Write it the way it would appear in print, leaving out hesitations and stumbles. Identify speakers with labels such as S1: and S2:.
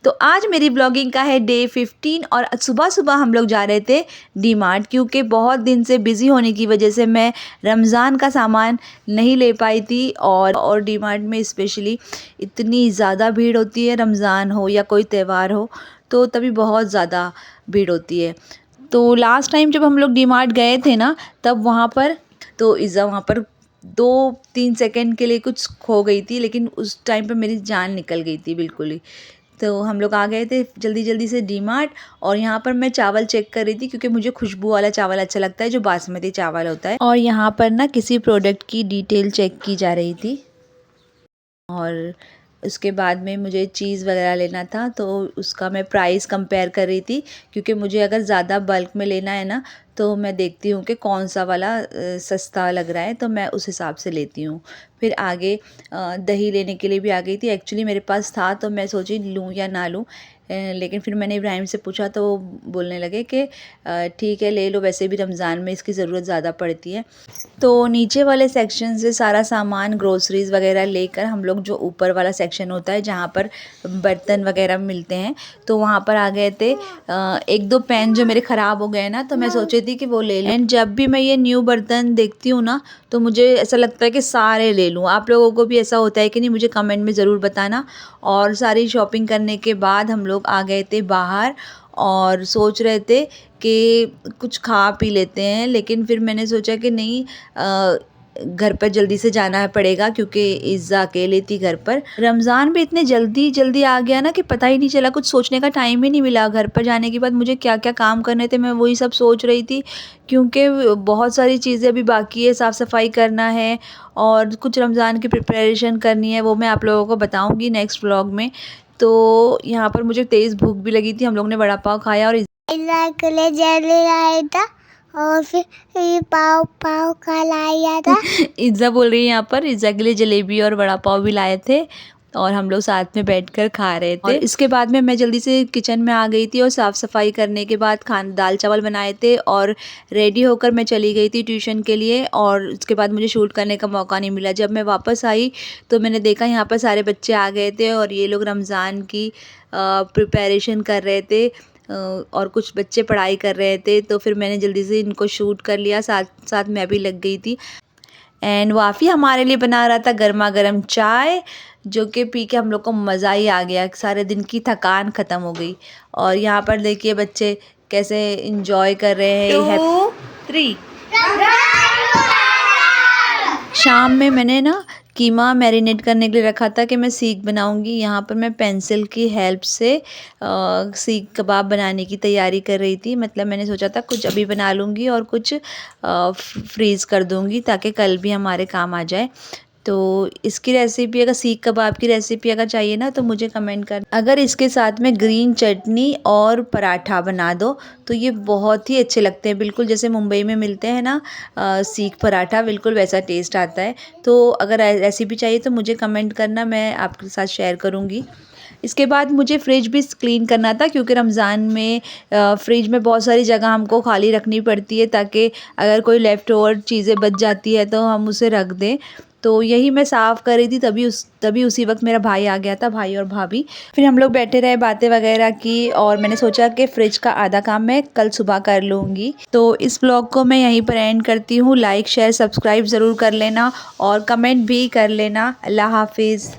S1: तो आज मेरी ब्लॉगिंग का है डे 15 और सुबह हम लोग जा रहे थे डी मार्ट, क्योंकि बहुत दिन से बिज़ी होने की वजह से मैं रमज़ान का सामान नहीं ले पाई थी। और डी मार्ट में स्पेशली इतनी ज़्यादा भीड़ होती है, रमज़ान हो या कोई त्यौहार हो तो तभी बहुत ज़्यादा भीड़ होती है। तो लास्ट टाइम जब हम लोग डी मार्ट गए थे ना, तब वहाँ पर तो इज़्ज़ा वहाँ पर 2-3 सेकंड के लिए कुछ खो गई थी, लेकिन उस टाइम पे मेरी जान निकल गई थी बिल्कुल ही। तो हम लोग आ गए थे जल्दी से डी मार्ट, और यहाँ पर मैं चावल चेक कर रही थी क्योंकि मुझे खुशबू वाला चावल अच्छा लगता है, जो बासमती चावल होता है। और यहाँ पर ना किसी प्रोडक्ट की डिटेल चेक की जा रही थी, और उसके बाद में मुझे चीज़ वगैरह लेना था, तो उसका मैं प्राइस कंपेयर कर रही थी, क्योंकि मुझे अगर ज़्यादा बल्क में लेना है ना तो मैं देखती हूँ कि कौन सा वाला सस्ता लग रहा है, तो मैं उस हिसाब से लेती हूँ। फिर आगे दही लेने के लिए भी आ गई थी। एक्चुअली मेरे पास था तो मैं सोची लूँ या ना लूँ, लेकिन फिर मैंने इब्राहिम से पूछा तो वो बोलने लगे कि ठीक है ले लो, वैसे भी रमज़ान में इसकी ज़रूरत ज़्यादा पड़ती है। तो नीचे वाले सेक्शन से सारा सामान ग्रोसरीज़ वगैरह लेकर हम लोग जो ऊपर वाला सेक्शन होता है जहाँ पर बर्तन वगैरह मिलते हैं, तो वहाँ पर आ गए थे। 1-2 पैन जो मेरे ख़राब हो गए ना, तो मैं सोची थी कि वो ले लूँ। एंड जब भी मैं ये न्यू बर्तन देखती हूँ ना, तो मुझे ऐसा लगता है कि सारे ले लूँ। आप लोगों को भी ऐसा होता है कि नहीं, मुझे कमेंट में ज़रूर बताना। और सारी शॉपिंग करने के बाद हम लोग आ गए थे बाहर, और सोच रहे थे कि कुछ खा पी लेते हैं, लेकिन फिर मैंने सोचा कि नहीं, घर पर जल्दी से जाना पड़ेगा क्योंकि इज़्ज़ा अकेली थी घर पर। रमज़ान भी इतने जल्दी आ गया ना कि पता ही नहीं चला, कुछ सोचने का टाइम ही नहीं मिला। घर पर जाने के बाद मुझे क्या क्या काम करने थे, मैं वही सब सोच रही थी, क्योंकि बहुत सारी चीज़ें अभी बाकी है, साफ़ सफाई करना है और कुछ रमज़ान की प्रिपरेशन करनी है, वो मैं आप लोगों को बताऊँगी नेक्स्ट व्लॉग में। तो यहाँ पर मुझे तेज़ भूख भी लगी थी, हम लोग ने वड़ा पाव खाया और
S2: के लिए जल्दी आया था, और फिर ये पाव खा लाया था।
S1: इज़्ज़ा बोल रही है यहाँ पर, इज़्ज़ा के लिए जलेबी और वड़ा पाव भी लाए थे और हम लोग साथ में बैठकर खा रहे थे। और इसके बाद में मैं जल्दी से किचन में आ गई थी, और साफ़ सफाई करने के बाद दाल चावल बनाए थे, और रेडी होकर मैं चली गई थी ट्यूशन के लिए। और उसके बाद मुझे शूट करने का मौका नहीं मिला। जब मैं वापस आई तो मैंने देखा यहाँ पर सारे बच्चे आ गए थे, और ये लोग रमज़ान की प्रिपरेशन कर रहे थे, और कुछ बच्चे पढ़ाई कर रहे थे। तो फिर मैंने जल्दी से इनको शूट कर लिया, साथ साथ मैं भी लग गई थी। एंड वाफ़ी हमारे लिए बना रहा था गर्मा गर्म चाय, जो कि पी के हम लोग को मज़ा ही आ गया, सारे दिन की थकान ख़त्म हो गई। और यहाँ पर देखिए बच्चे कैसे इंजॉय कर रहे हैं। 2, 3 शाम में मैंने ना कीमा मैरिनेट करने के लिए रखा था कि मैं सीख बनाऊंगी। यहाँ पर मैं पेंसिल की हेल्प से सीख कबाब बनाने की तैयारी कर रही थी। मतलब मैंने सोचा था कुछ अभी बना लूँगी और कुछ फ्रीज़ कर दूँगी ताकि कल भी हमारे काम आ जाए। तो इसकी रेसिपी, अगर सीख कबाब की रेसिपी अगर चाहिए ना तो मुझे कमेंट कर। अगर इसके साथ में ग्रीन चटनी और पराठा बना दो तो ये बहुत ही अच्छे लगते हैं, बिल्कुल जैसे मुंबई में मिलते हैं ना सीख पराठा, बिल्कुल वैसा टेस्ट आता है। तो अगर रेसिपी चाहिए तो मुझे कमेंट करना, मैं आपके साथ शेयर करूँगी। इसके बाद मुझे फ्रिज भी क्लीन करना था, क्योंकि रमज़ान में फ्रिज में बहुत सारी जगह हमको खाली रखनी पड़ती है, ताकि अगर कोई लेफ़्ट ओवर चीज़ें बच जाती है तो हम उसे रख दें। तो यही मैं साफ़ कर रही थी, तभी उसी वक्त मेरा भाई आ गया था, भाई और भाभी। फिर हम लोग बैठे रहे, बातें वगैरह की, और मैंने सोचा कि फ्रिज का आधा काम मैं कल सुबह कर लूँगी। तो इस ब्लॉग को मैं यहीं पर एंड करती हूँ। लाइक शेयर सब्सक्राइब ज़रूर कर लेना और कमेंट भी कर लेना। अल्लाह हाफिज़।